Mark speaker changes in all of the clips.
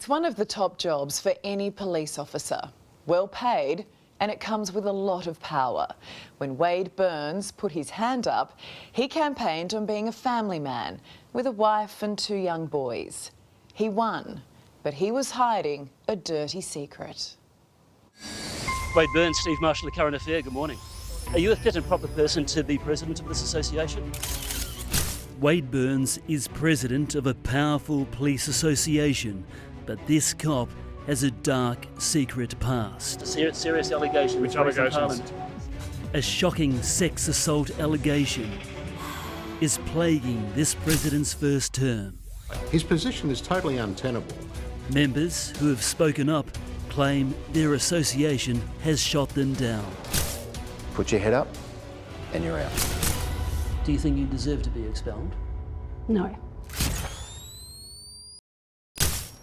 Speaker 1: It's one of the top jobs for any police officer. Well paid, and it comes with a lot of power. When Wade Burns put his hand up, he campaigned on being a family man with a wife and 2 young boys. He won, but he was hiding a dirty secret.
Speaker 2: Wade Burns, Steve Marshall, The Current Affair, good morning. Are you a fit and proper person to be president of this association?
Speaker 3: Wade Burns is president of a powerful police association, but this cop has a dark, secret past.
Speaker 2: A serious allegation.
Speaker 4: Which allegations?
Speaker 3: A shocking sex assault allegation is plaguing this president's first term.
Speaker 5: His position is totally untenable.
Speaker 3: Members who have spoken up claim their association has shot them down.
Speaker 6: Put your head up and you're out.
Speaker 2: Do you think you deserve to be expelled?
Speaker 7: No.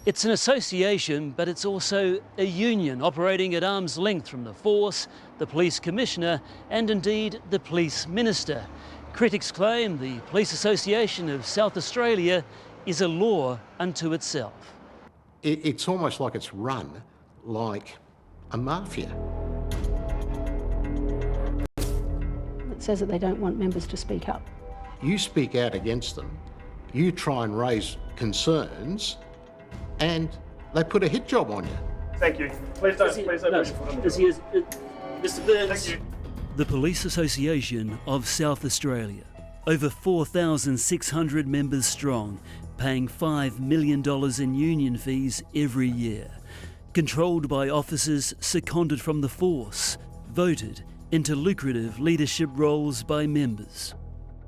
Speaker 2: It's an association, but it's also a union operating at arm's length from the force, the police commissioner, and indeed the police minister. Critics claim the Police Association of South Australia is a law unto itself.
Speaker 5: It's almost like it's run like a mafia.
Speaker 7: It says that they don't want members to speak up.
Speaker 5: You speak out against them, you try and raise concerns, and they put a hit job on you.
Speaker 4: Thank you. Please don't push your foot on the door.
Speaker 2: Mr. Burns.
Speaker 4: Thank you.
Speaker 3: The Police Association of South Australia, over 4,600 members strong, paying $5 million in union fees every year, controlled by officers seconded from the force, voted into lucrative leadership roles by members.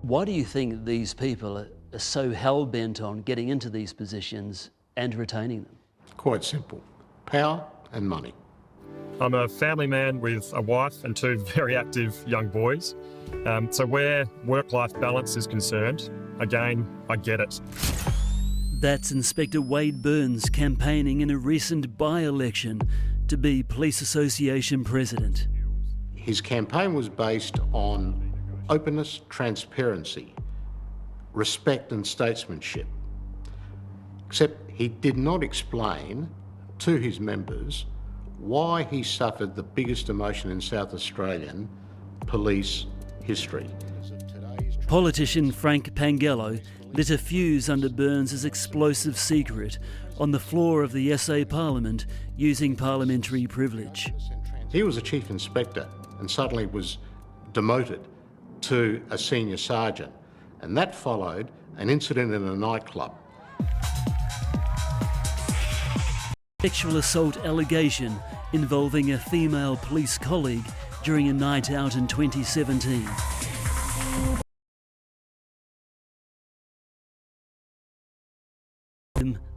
Speaker 2: Why do you think these people are so hell-bent on getting into these positions and retaining them?
Speaker 5: Quite simple. Power and money.
Speaker 4: I'm a family man with a wife and 2 very active young boys. So where work-life balance is concerned, again, I get it.
Speaker 3: That's Inspector Wade Burns campaigning in a recent by-election to be Police Association president.
Speaker 5: His campaign was based on openness, transparency, respect and statesmanship. Except he did not explain to his members why he suffered the biggest emotion in South Australian police history.
Speaker 3: Politician Frank Pangallo lit a fuse under Burns' explosive secret on the floor of the SA Parliament using parliamentary privilege.
Speaker 5: He was a chief inspector and suddenly was demoted to a senior sergeant, and that followed an incident in a nightclub.
Speaker 3: Sexual assault allegation involving a female police colleague during a night out in 2017.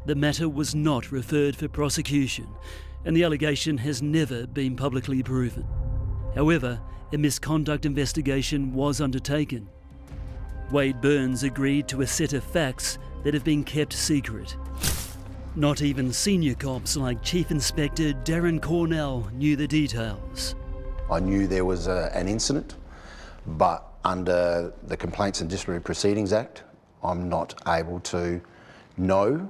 Speaker 3: The matter was not referred for prosecution, and the allegation has never been publicly proven. However, a misconduct investigation was undertaken. Wade Burns agreed to a set of facts that have been kept secret. Not even senior cops like Chief Inspector Darren Cornell knew the details.
Speaker 6: I knew there was an incident, but under the Complaints and Disciplinary Proceedings Act, I'm not able to know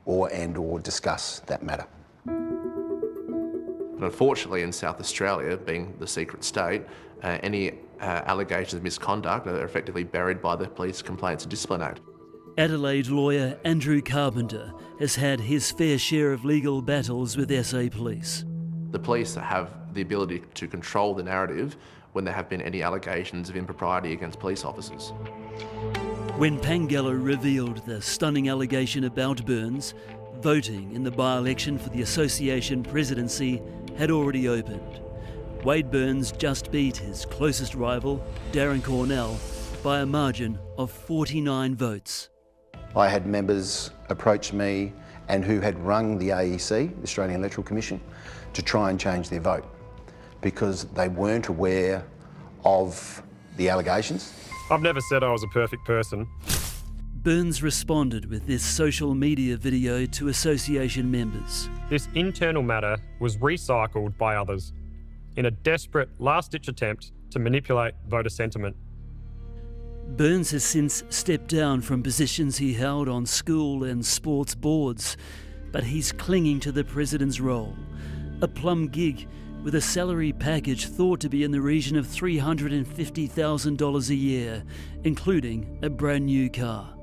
Speaker 6: or discuss that matter.
Speaker 8: But unfortunately, in South Australia, being the secret state, any allegations of misconduct are effectively buried by the Police Complaints and Discipline Act.
Speaker 3: Adelaide lawyer Andrew Carpenter has had his fair share of legal battles with SA Police.
Speaker 8: The police have the ability to control the narrative when there have been any allegations of impropriety against police officers.
Speaker 3: When Pangallo revealed the stunning allegation about Burns, voting in the by-election for the association presidency had already opened. Wade Burns just beat his closest rival, Darren Cornell, by a margin of 49 votes.
Speaker 6: I had members approach me and who had rung the AEC, the Australian Electoral Commission, to try and change their vote because they weren't aware of the allegations.
Speaker 4: I've never said I was a perfect person.
Speaker 3: Burns responded with this social media video to association members.
Speaker 4: This internal matter was recycled by others in a desperate last-ditch attempt to manipulate voter sentiment.
Speaker 3: Burns has since stepped down from positions he held on school and sports boards, but he's clinging to the president's role. A plum gig with a salary package thought to be in the region of $350,000 a year, including a brand new car.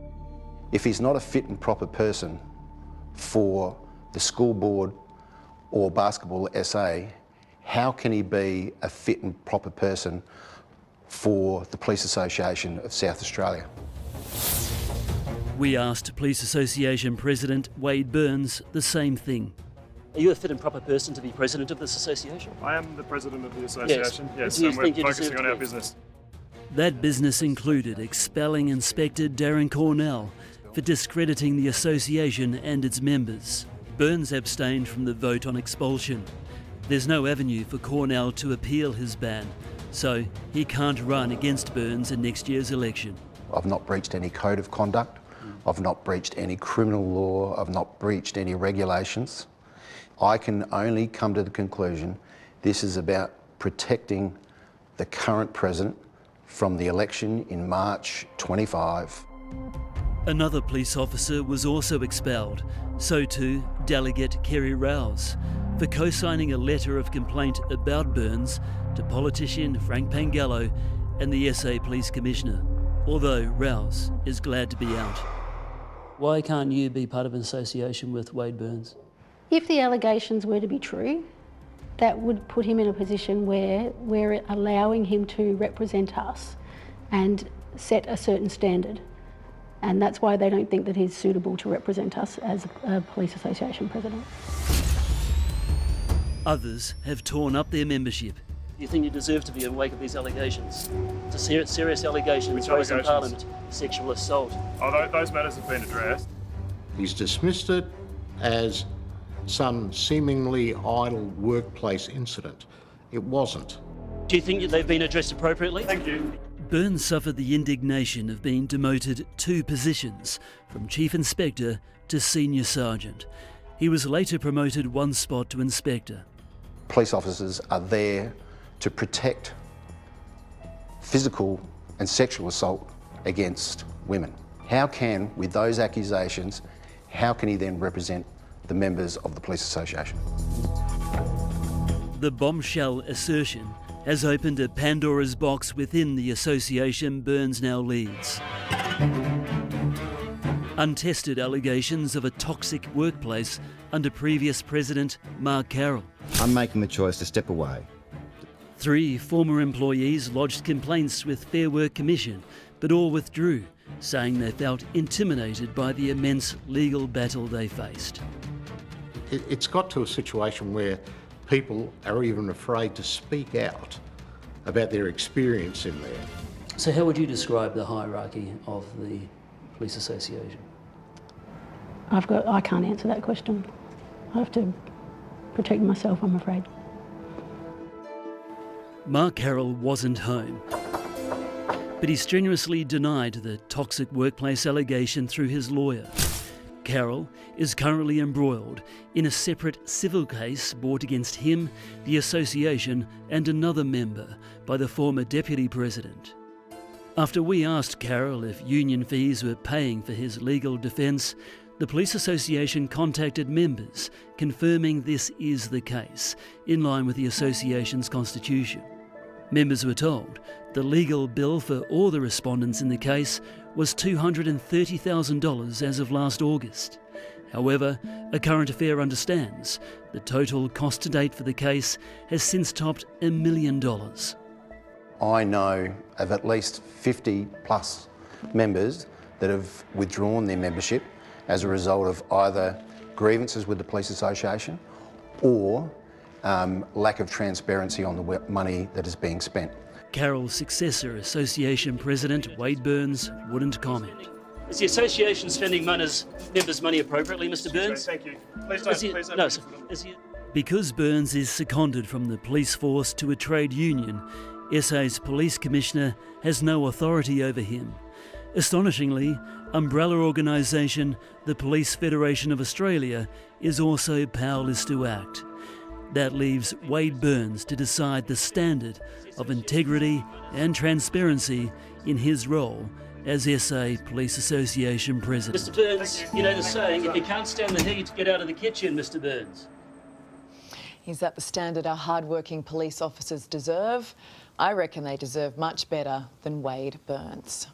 Speaker 6: If he's not a fit and proper person for the school board or basketball SA, how can he be a fit and proper person for the Police Association of South Australia?
Speaker 3: We asked Police Association President Wade Burns the same thing.
Speaker 2: Are you a fit and proper person to be president of this association?
Speaker 4: I am the president of the association, yes,
Speaker 2: Do you
Speaker 4: and
Speaker 2: think
Speaker 4: we're
Speaker 2: you
Speaker 4: focusing
Speaker 2: deserve
Speaker 4: on
Speaker 2: to
Speaker 4: our
Speaker 2: be?
Speaker 4: business.
Speaker 3: That business included expelling Inspector Darren Cornell for discrediting the association and its members. Burns abstained from the vote on expulsion. There's no avenue for Cornell to appeal his ban, so he can't run against Burns in next year's election.
Speaker 6: I've not breached any code of conduct. I've not breached any criminal law. I've not breached any regulations. I can only come to the conclusion this is about protecting the current president from the election in March 25.
Speaker 3: Another police officer was also expelled, so too Delegate Kerry Rouse, for co-signing a letter of complaint about Burns to politician Frank Pangallo and the SA Police Commissioner, although Rouse is glad to be out.
Speaker 2: Why can't you be part of an association with Wade Burns?
Speaker 7: If the allegations were to be true, that would put him in a position where we're allowing him to represent us and set a certain standard. And that's why they don't think that he's suitable to represent us as a police association president.
Speaker 3: Others have torn up their membership.
Speaker 2: Do you think you deserve to be in the wake of these allegations? It's a serious allegation.
Speaker 4: Which
Speaker 2: raised in
Speaker 4: allegations?
Speaker 2: Parliament, sexual assault.
Speaker 4: Oh, those matters have been addressed.
Speaker 5: He's dismissed it as some seemingly idle workplace incident. It wasn't.
Speaker 2: Do you think they've been addressed appropriately?
Speaker 4: Thank you.
Speaker 3: Burns suffered the indignation of being demoted 2 positions, from Chief Inspector to Senior Sergeant. He was later promoted 1 spot to Inspector.
Speaker 6: Police officers are there to protect physical and sexual assault against women. How can, with those accusations, how can he then represent the members of the Police Association?
Speaker 3: The Bombshell assertion has opened a Pandora's box within the association Burns now leads. Untested allegations of a toxic workplace under previous President Mark Carroll.
Speaker 9: I'm making the choice to step away.
Speaker 3: 3 former employees lodged complaints with Fair Work Commission, but all withdrew, saying they felt intimidated by the immense legal battle they faced.
Speaker 5: It's got to a situation where people are even afraid to speak out about their experience in there.
Speaker 2: So how would you describe the hierarchy of the police association?
Speaker 7: I can't answer that question. I have to protect myself, I'm afraid.
Speaker 3: Mark Carroll wasn't home, but he strenuously denied the toxic workplace allegation through his lawyer. Carroll is currently embroiled in a separate civil case brought against him, the association and another member by the former Deputy President. After we asked Carroll if union fees were paying for his legal defence, the Police Association contacted members confirming this is the case, in line with the association's constitution. Members were told the legal bill for all the respondents in the case was $230,000 as of last August. However, A Current Affair understands the total cost to date for the case has since topped $1 million.
Speaker 6: I know of at least 50 plus members that have withdrawn their membership as a result of either grievances with the Police Association or lack of transparency on the money that is being spent.
Speaker 3: Carroll's successor, Association President Wade Burns, wouldn't comment.
Speaker 2: Is the association spending members' money appropriately, Mr. Burns?
Speaker 4: Thank you. Please don't.
Speaker 3: Because Burns is seconded from the police force to a trade union, SA's police commissioner has no authority over him. Astonishingly, umbrella organisation the Police Federation of Australia is also powerless to act. That leaves Wade Burns to decide the standard of integrity and transparency in his role as SA Police Association President.
Speaker 2: Mr Burns, you know the saying, if you can't stand the heat, get out of the kitchen, Mr Burns.
Speaker 1: Is that the standard our hard-working police officers deserve? I reckon they deserve much better than Wade Burns.